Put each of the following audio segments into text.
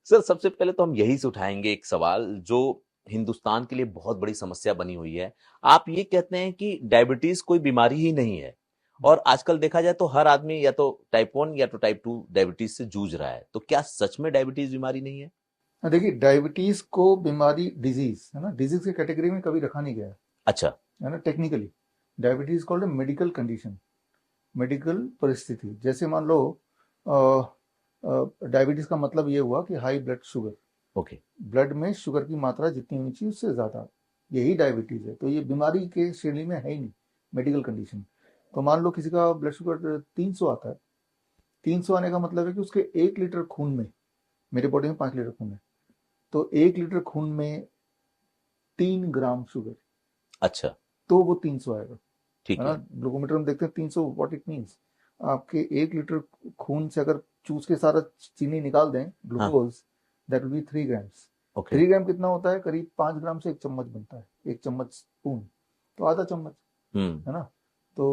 Sir सबसे पहले तो हम यही से उठाएंगे एक सवाल जो हिंदुस्तान के लिए बहुत बड़ी समस्या बनी हुई है। आप ये कहते हैं कि डायबिटीज कोई बीमारी ही नहीं है, और आजकल देखा जाए तो हर आदमी या तो टाइप 1 या तो टाइप 2 डायबिटीज से जूझ रहा है, तो क्या सच में डायबिटीज बीमारी नहीं है? देखिए, डायबिटीज को बीमारी, डिजीज है ना, डिजीज की कैटेगरी में कभी रखा नहीं गया अच्छा। है ना। Technically diabetes called a medical condition, medical परिस्थिति। जैसे मान लो डायबिटीज का मतलब ये हुआ कि high blood sugar, okay. Blood में शुगर की मात्रा जितनी होनी चाहिए उससे ज्यादा, यही डायबिटीज है। तो ये बीमारी के श्रेणी में है ही नहीं, मेडिकल कंडीशन। तो मान लो किसी का ब्लड शुगर 300 आता है, 300 आने का मतलब है कि उसके 1 लीटर खून में, मेरे बॉडी में 5 लीटर खून है, तो 1 लीटर खून में 3 ग्राम शुगर, अच्छा। तो वो 300 आएगा, है ठीक ना। है। ग्लूकोमीटर में देखते हैं 300, व्हाट इट मीन्स, आपके 1 लीटर खून से अगर चूस के सारा चीनी निकाल दें, हाँ। Glucose, that will be 3 grams. Okay. 3 ग्राम कितना होता है? करीब 5 ग्राम से 1 चम्मच बनता है, 1 चम्मच स्पून, तो आधा चम्मच, हम्म। है ना। तो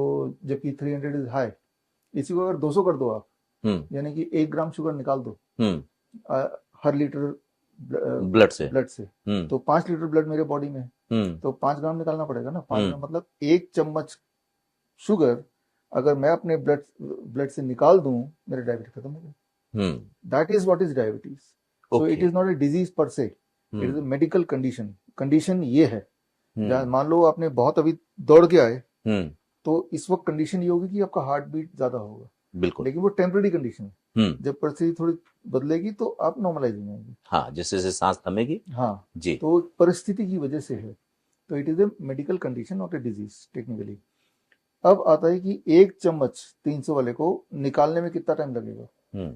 जबकि 300 इज हाई, इसी को अगर 200 कर दो आप, हम्म। यानी कि 1 ग्राम शुगर निकाल दो हम्म। हर लीटर ब्लड से। ब्लड से, हम्म। तो 5 लीटर ब्लड मेरे बॉडी में है, हम्म। तो 5 ग्राम निकालना पड़ेगा ना। 5 ग्राम हम्म। मतलब 1 चम्मच शुगर अगर मैं अपने ब्लड ब्लड से निकाल दूं, मेरा डायबिटीज खत्म हो गया। Hmm. That is what is diabetes. So it okay. Is not a disease per se, it is a hmm. Medical condition. Condition ये है, जहाँ हम्म। मान लो आपने बहुत अभी दौड़ के आए, हम्म। तो इस वक्त कंडीशन ये होगी कि आपका हार्ट बीट ज्यादा होगा, बिल्कुल। लेकिन वो टेम्पररी कंडीशन है। हम्म। जब परिस्थिति थोड़ी बदलेगी तो आप नॉर्मलाइज हो जाएंगे। हाँ, जैसे जैसे सांस थमेगी। हाँ, जी। तो परिस्थिति की वजह से है। तो it is A medical condition, not a disease technically. अब आता है कि 1 चम्मच 300 वाले को निकालने में कितना टाइम लगेगा। हम्म।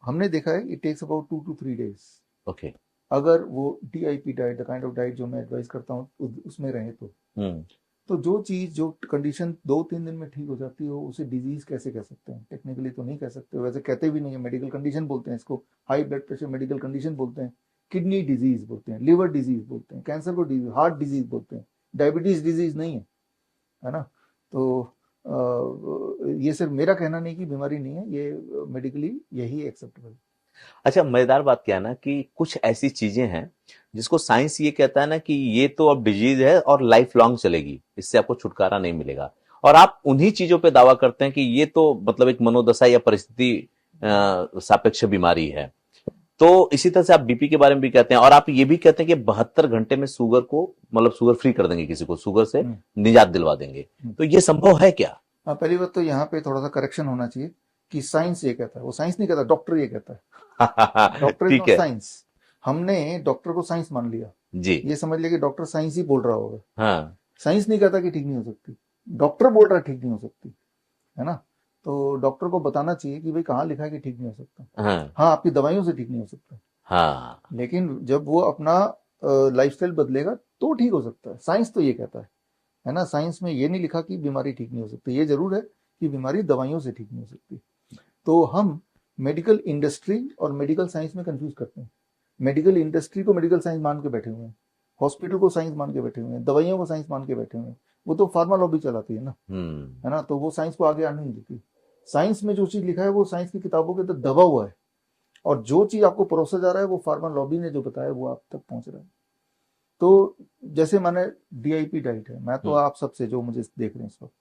हमने देखा है it takes about 2 to 3 days, okay. अगर वो DIP diet, the kind of diet जो मैं एडवाइस करता हूँ उसमें रहे हम्म। तो जो चीज, जो कंडीशन 2-3 दिन में ठीक हो जाती हो, उसे डिजीज कैसे कह सकते हैं? टेक्निकली तो नहीं कह सकते, वैसे कहते भी नहीं है, मेडिकल कंडीशन बोलते हैं इसको। High blood pressure medical condition बोलते हैं, किडनी डिजीज बोलते हैं, लिवर डिजीज बोलते हैं, कैंसर को डिजीज, हार्ट डिजीज बोलते हैं। डायबिटीज डिजीज नहीं है ना। तो ये सिर्फ मेरा कहना नहीं कि बीमारी नहीं है, ये मेडिकली यही एक्सेप्टेबल। अच्छा, मजेदार बात क्या है ना कि कुछ ऐसी चीजें हैं जिसको साइंस ये कहता है ना कि ये तो अब डिजीज है और लाइफ लॉन्ग चलेगी, इससे आपको छुटकारा नहीं मिलेगा, और आप उन्हीं चीजों पे दावा करते हैं कि ये तो मतलब एक मनोदशा या परिस्थिति सापेक्ष बीमारी है। तो इसी तरह से आप बीपी के बारे में भी कहते हैं, और आप ये भी कहते हैं कि 72 घंटे में शुगर को मतलब शुगर फ्री कर देंगे, किसी को शुगर से निजात दिलवा देंगे। तो ये संभव है क्या? हाँ, पहली बात तो यहाँ पे थोड़ा सा करेक्शन होना चाहिए कि साइंस ये कहता है, वो साइंस नहीं कहता, डॉक्टर ये कहता है। डॉक्टर इज ठीक नॉट है। साइंस। हमने डॉक्टर को साइंस मान लिया, जी। ये समझ लिया कि डॉक्टर साइंस ही बोल रहा होगा। हाँ। साइंस नहीं कहता कि ठीक नहीं हो सकती, डॉक्टर बोल रहा है ठीक नहीं हो सकती, है ना। तो डॉक्टर को बताना चाहिए कि भाई कहाँ लिखा है कि ठीक नहीं हो सकता। हाँ। हाँ, आपकी दवाइयों से ठीक नहीं हो सकता, हाँ। लेकिन जब वो अपना लाइफस्टाइल बदलेगा तो ठीक हो सकता है। साइंस तो ये कहता है ना। साइंस में ये नहीं लिखा कि बीमारी ठीक नहीं हो सकती, ये जरूर है कि बीमारी दवाइयों से ठीक नहीं हो सकती। तो हम मेडिकल इंडस्ट्री और मेडिकल साइंस में कंफ्यूज करते हैं। मेडिकल इंडस्ट्री को मेडिकल साइंस मान के बैठे हुए हैं, हॉस्पिटल को साइंस मान के बैठे हुए हैं, दवाइयों को साइंस मान के बैठे हुए हैं। वो तो फार्मा लॉबी चलाती है ना, है ना। तो वो साइंस को आगे आने नहीं देती। साइंस में जो चीज लिखा है वो साइंस की किताबों के अंदर दबा हुआ है, और जो चीज आपको परोसा जा रहा है वो फार्मा लॉबी ने जो बताया वो आप तक पहुंच रहा है। तो जैसे माने DIP डाइट है, मैं तो आप सबसे जो मुझे देख रहे हैं इस वक्त,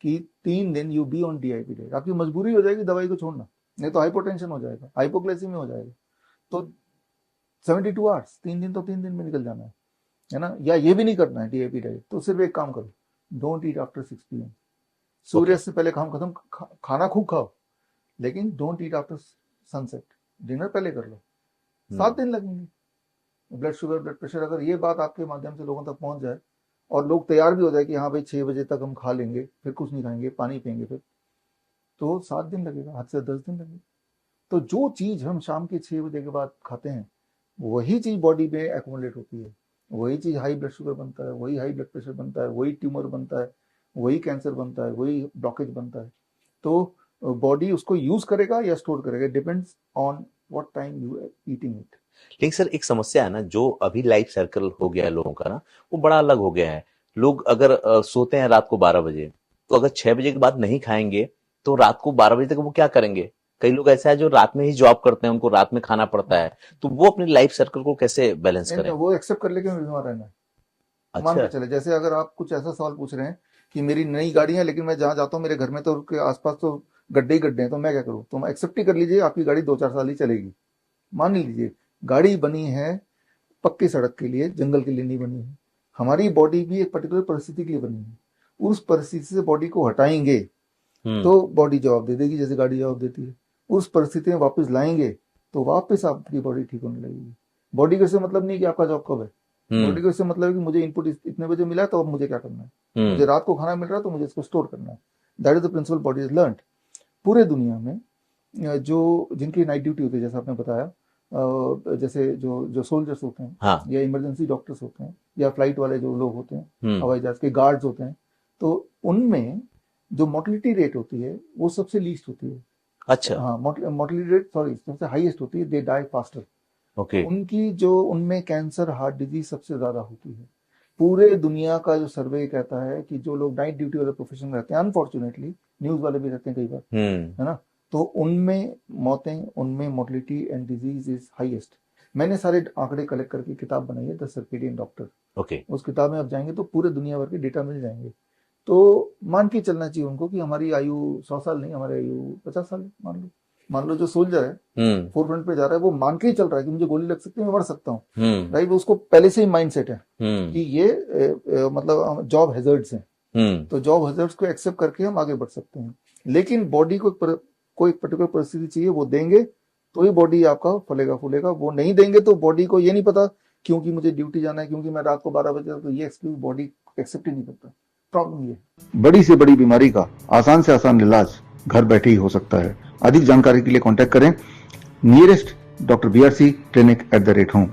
कि 3 दिन you be on DIP diet, आपकी मजबूरी हो जाएगी दवाई को छोड़ना, नहीं तो हाइपोटेंशन हो जाएगा, हाइपोग्लाइसीमिया हो जाएगा। तो 72 आवर्स, 3 दिन तो 3 दिन में निकल जाना है ना। या ये भी नहीं करना है DIP डाइट, तो सिर्फ एक काम करो, don't eat after 6 PM। Okay. सूर्य से पहले काम खत्म, खाना खूब खाओ, लेकिन don't eat after sunset, dinner पहले कर लो। 7 दिन लगेंगे। ब्लड शुगर, ब्लड प्रेशर, अगर ये बात आपके माध्यम से लोगों तक पहुंच जाए और लोग तैयार भी हो जाए कि हाँ भाई 6 बजे तक हम खा लेंगे, फिर कुछ नहीं खाएंगे, पानी पियेंगे, फिर तो 7 दिन लगेगा, हद से 10 दिन लगेगा। तो जो चीज हम शाम के 6 बजे के बाद खाते हैं, वही चीज बॉडी में एकोमोडेट होती है, वही चीज हाई ब्लड शुगर बनता है, वही हाई ब्लड प्रेशर बनता है, वही ट्यूमर बनता है, वही कैंसर बनता है, वही ब्लॉकेज बनता है। तो बॉडी उसको यूज करेगा या स्टोर करेगा, depends on what time you are eating it. लेकिन सर एक समस्या है ना, जो अभी लाइफ सर्कल हो गया है लोगों का ना, वो बड़ा अलग हो गया है। लोग अगर सोते हैं रात को 12 बजे, तो अगर 6 बजे के बाद नहीं खाएंगे तो रात को 12 बजे तक वो क्या करेंगे? कई लोग ऐसा है जो रात में ही जॉब करते हैं, उनको रात में खाना पड़ता है, तो वो अपनी लाइफ सर्कल को कैसे बैलेंस नहीं, करें? वो एक्सेप्ट कर ले कि हमें बीमार रहना है। मान अच्छा। के चले, जैसे अगर आप कुछ ऐसा सवाल पूछ रहे हैं कि मेरी नई गाड़ी है लेकिन मैं जहाँ जाता हूँ मेरे घर में तो के आसपास तो गड्ढे ही गड्ढे हैं, तो मैं क्या करूँ? तो एक्सेप्ट ही कर लीजिए आपकी गाड़ी 2-4 साल ही चलेगी। मान ही लीजिए गाड़ी बनी है पक्की सड़क के लिए, जंगल के लिए नहीं बनी है। हमारी बॉडी भी एक पर्टिकुलर परिस्थिति के लिए बनी है। उस परिस्थिति से बॉडी को हटाएंगे तो बॉडी जवाब दे देगी, जैसे गाड़ी जवाब देती है। उस परिस्थिति में वापस लाएंगे तो वापस आपकी बॉडी ठीक होने लगेगी। बॉडी का इससे मतलब नहीं कि आपका जॉब कब है। बॉडी को इससे मतलब है कि मुझे इनपुट इतने बजे मिला है तो अब मुझे क्या करना है। मुझे रात को खाना मिल रहा है तो मुझे इसको स्टोर करना है। That is the principle body is learned. पूरे दुनिया में जो जिनकी नाइट ड्यूटी होती है, जैसा आपने बताया, जैसे जो सोल्जर्स होते हैं, हाँ। या इमरजेंसी डॉक्टर्स होते हैं, या फ्लाइट वाले जो लोग होते हैं, हम्म। हवाई जहाज के गार्ड्स होते हैं, तो उनमें जो मोर्टलिटी रेट होती है वो सबसे लीस्ट होती है। अच्छा। हाँ, मोर्टलिटी रेट सॉरी सबसे हाईएस्ट होती है। They die faster. ओके। उनकी जो उनमें कैंसर, हार्ट डिजीज सबसे ज्यादा होती है। पूरे दुनिया का जो सर्वे कहता है कि जो लोग नाइट ड्यूटी वाले प्रोफेशन में रहते हैं, अनफॉर्चुनेटली न्यूज वाले भी रहते हैं कई बार, है ना, तो उनमें मौतें, उनमें mortality and disease is highest. मैंने सारे आंकड़े कलेक्ट करके किताब बनाई है, द सर्केडियन डॉक्टर। ओके। उस किताब में आप जाएंगे तो पूरे दुनिया भर के डेटा मिल जाएंगे। तो मान के चलना चाहिए उनको कि हमारी आयु 100 साल नहीं, हमारी आयु 50 साल है। मान लो जो सोल्जर है फोरफ्रंट पे जा रहा है, वो मान के ही चल रहा है कि मुझे गोली लग सकती है, मैं मर सकता हूँ, राइट। उसको पहले से ही माइंड सेट है कि ये मतलब जॉब हैजर्ड्स हैं। तो जॉब हैजर्ड्स को एक्सेप्ट करके हम आगे बढ़ सकते हैं। लेकिन बॉडी को कोई पर्टिकुलर परिस्थिति चाहिए, वो देंगे तो ही बॉडी आपका फलेगा फूलेगा। वो नहीं देंगे तो बॉडी को ये नहीं पता क्योंकि मुझे ड्यूटी जाना है, क्योंकि मैं रात को 12 बजे, तो ये एक्सक्यूज बॉडी एक्सेप्ट ही नहीं करता। प्रॉब्लम ये बड़ी से बड़ी बीमारी का आसान से आसान इलाज घर बैठे ही हो सकता है। अधिक जानकारी के लिए कांटेक्ट करें nearest doctor BRC clinic @home।